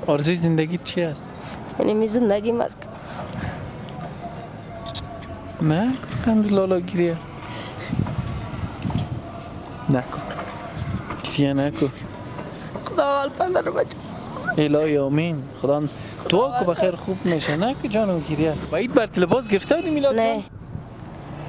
آرزوی زندگیت چی است؟ یعنی می زندگی مست نه خند لالا گریه نکن گریه نکن خدا حال پندر بچه الهی آمین خدا دعا که بخیر خوب میشه نه که جانم گریه و عید بر لباس گرفته بودی میلاد جان؟ نه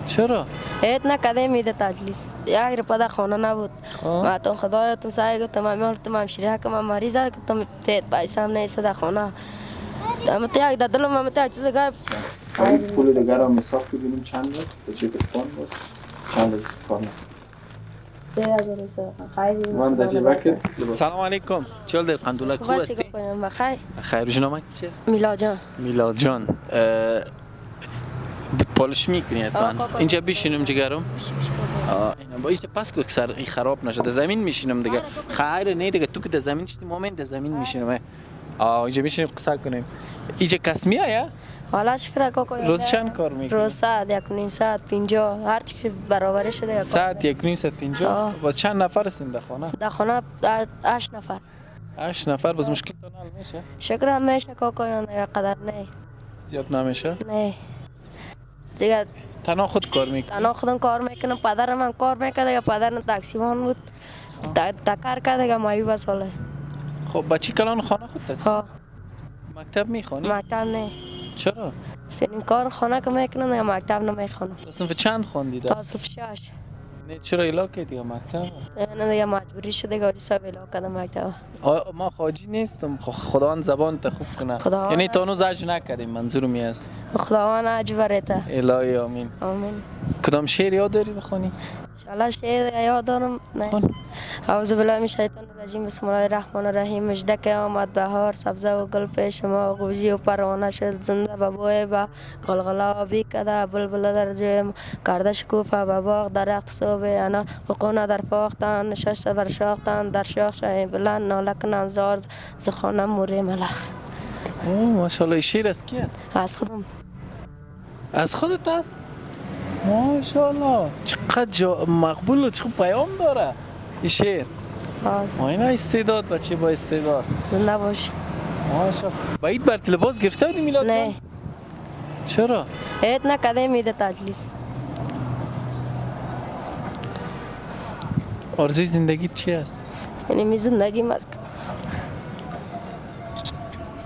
چرا؟ عید نکده میده تجلیل یک پدا خانه نبود و تو خدایتون سعی گفتم من تمام شریعه که من مریض است گفتم تیت پیسه هم نیست در خانه اما یک در دلم هم تا چیز گفت پول دیگر هم حساب ببینیم چند است به چه کتفان باست چند است کارم 3000 خیلی من در جیبه سلام علیکم چل در قندولک خوب هستی؟ بخیر خیر بجنامت چیست؟ میلاد جان میلاد جان پالش میکنی حتما اینجا بشینم جگرم اینا با اینجا پس که سر خراب نشده زمین میشینم دیگه خیر نه دیگه تو که در زمین شدی مومنت در زمین میشینم اینجا میشینیم قصه کنیم اینجا کس میایه حالا شکر کوکو روز چند کار میکنی روز ساعت 1:50 هر چی برابر شده ساعت 1:50 باز چند نفر هستین در خانه در خانه 8 نفر 8 نفر باز مشکل تا حل میشه شکر همیشه کوکو یک قدر نه زیاد نمیشه نه دیگه تنها خود کار میکنی تنها خودم کار میکنم پدرم هم کار میکرد یا پدرم تاکسی وان بود تکر کرد که مایی بس حاله خب بچی کلان خانه خود هست ها مکتب میخوانی مکتب نه چرا این کار خانه که میکنم یا مکتب نمیخوانم صنف چند خوندی تا صف 6 نه چرا علاقه دیگه مکتب نه دیگه مجبوری شده که حساب الا کردم مکتب ما خواجی نیستم خداوند زبان تا خوب کنه یعنی تا هنوز اج نکردیم منظور می است خداوند اج برته الهی آمین آمین کدام شعر یاد داری بخونی انشالله شعر یاد دارم نه اعوذ بالله من الشیطان الرجیم بسم الله الرحمن الرحیم مژده که آمد بهار سبزه و گل پیش ما گوژی و پروانه شد زنده به بوی با غلغله آبی کده بلبل در جوی کرده شکوفه به باغ درخت صوب انار ققونه در فاختن نشسته بر شاختن در شاخ شه بلند ناله کنند زار ز خانه موری ملخ ماشاءالله شعر از کی است از خودم از خودت است ماشاءالله چقدر مقبول و چقدر پیام داره این شعر اینا استعداد بچه با استعداد زنده باش ماشاءالله با عید بر لباس گرفته بودی میلاد جان؟ نه چرا؟ عید نکده میده تجلیل آرزوی زندگیت چی است؟ یعنی می زندگی مست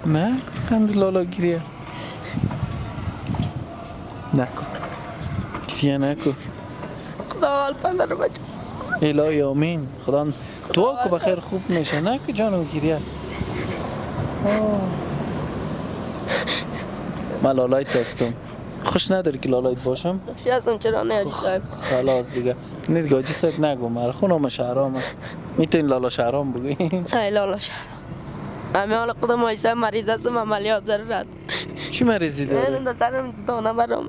نه خند لالا گریه نکن گریه نکن خدا حال پندر بچه الهی آمین خدا دعا که بخیر خوب میشه نه که جانم گریه من لالایت هستم خوش نداری که لالایت باشم؟ خوشی هستم چرا نه حاجی صاحب خلاص دیگه نه دیگه حاجی صاحب نگو مر خونم شهرام است میتونی لالا شهرام بگوی سای لالا شهرام همه حال خودم حاجی صاحب مریض هستم عملیات ضرورت چی مریضی داری؟ نه سرم دانه برام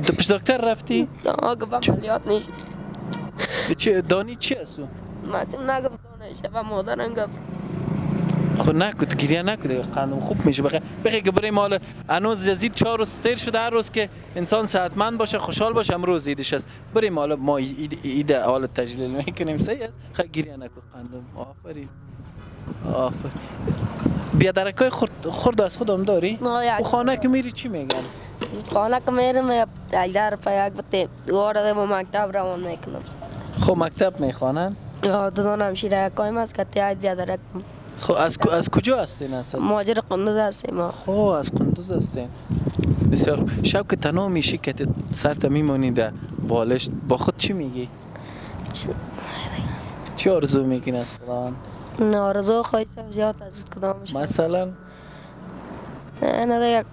تو پیش دکتر رفتی؟ دانه که عملیات نیست دانی چی هستو؟ من چون نگفت دانه شبه مادرم گفت خب نکن گریه نکن دیگه قندم خوب میشه بخیر که برای مال هنوز یزید 4 روز تیر شده هر روز که انسان صحتمند باشه خوشحال باشه امروز عیدش است برای مال ما عید حال تجلیل میکنیم صحیح است خیلی گریه نکن قندم آفرین آفرین بیادرکای خورد از خودم داری؟ نه و خانه که میری چی میگن؟ خانه که میرم 1000 روپیه یک بته دواره با مکتب روان میکنم خب مکتب میخوانن؟ دادانم شیره کایم است که تیاید بیادرکم خب از کجا هستین اصلا؟ ماجر قندوز هستیم ما خب از قندوز هستین بسیار شب که تنها میشی که سرت میمونی در بالش با خود چی میگی؟ چی آرزو میکنی از خداوند؟ نه آرزو خواهی زیاد از کدامش مثلا؟ نه دیگه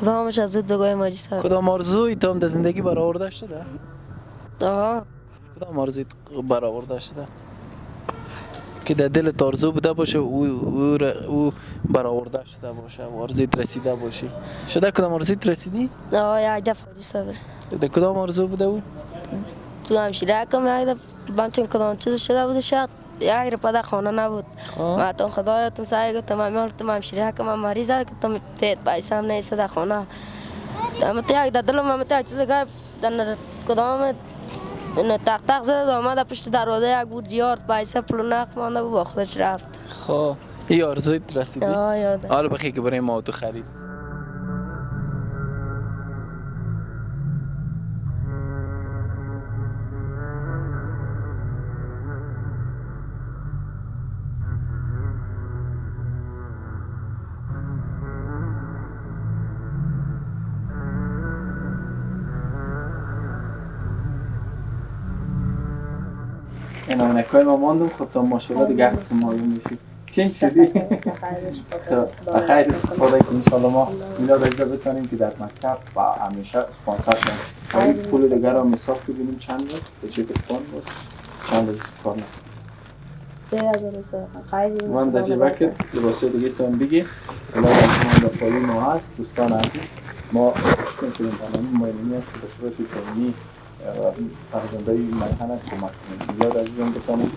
کدامش از دوگاه ماجی صاحب کدام آرزوی تو هم در زندگی برآورده شده؟ آها کدام آرزوی برآورده شده؟ که در دلت آرزو بوده باشه او برآورده شده باشه و آرزویت رسیده باشی شده کدام آرزویت رسیدی؟ یک دفعه حاجی صاحب در کدام آرزو بوده او؟ تو همشیره کم یک دفعه بانچون کدام چیز شده بود شاید یک رو پده خانه نبود و تو خدایتون سعی گفتم من همشیره کم من مریض است گفتم تیت پیسه هم نیست در خانه اما یک در دلم هم یک چیز گفت در کدام اینو تق تق زد آمد پشت دروازه یک بود جیارد پیسه پول نقد مانده بود با خودش رفت. خب این آرزویت رسیدی؟ یاده. حالا بخی که برای ما تو خرید. این عینکای ما ماندم خود تا ماشاءالله دیگه قسم معلوم میشید. چین شدی؟ بخیر استفاده کنیم انشاءالله ما میلاد عزیزه بتانیم که در مکتب و همیشه اسپانسر کنیم. این پول دیگر رو مساف ببینیم چند است به چه بتوان باز چند است کار نکنیم. 3000 خیلی من در جیبه که لباسه دیگه تان بگی الان از من دفاعی ما هست دوستان عزیز ما خوشکن کنیم برنامه مایلینی هست که به صورت تایمی فرزنده مرحنه کمک کنیم. میلاد عزیزم بتانیم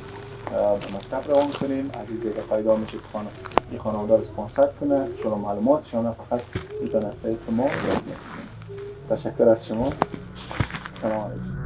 به مکتب روان کنیم. عزیز دیگه پیدا میشه که این خانواده رو اسپانسر کنه شما معلومات شما فقط میتونه از طریق ما یاد بگیریم. تشکر از شما. سلام علیکم.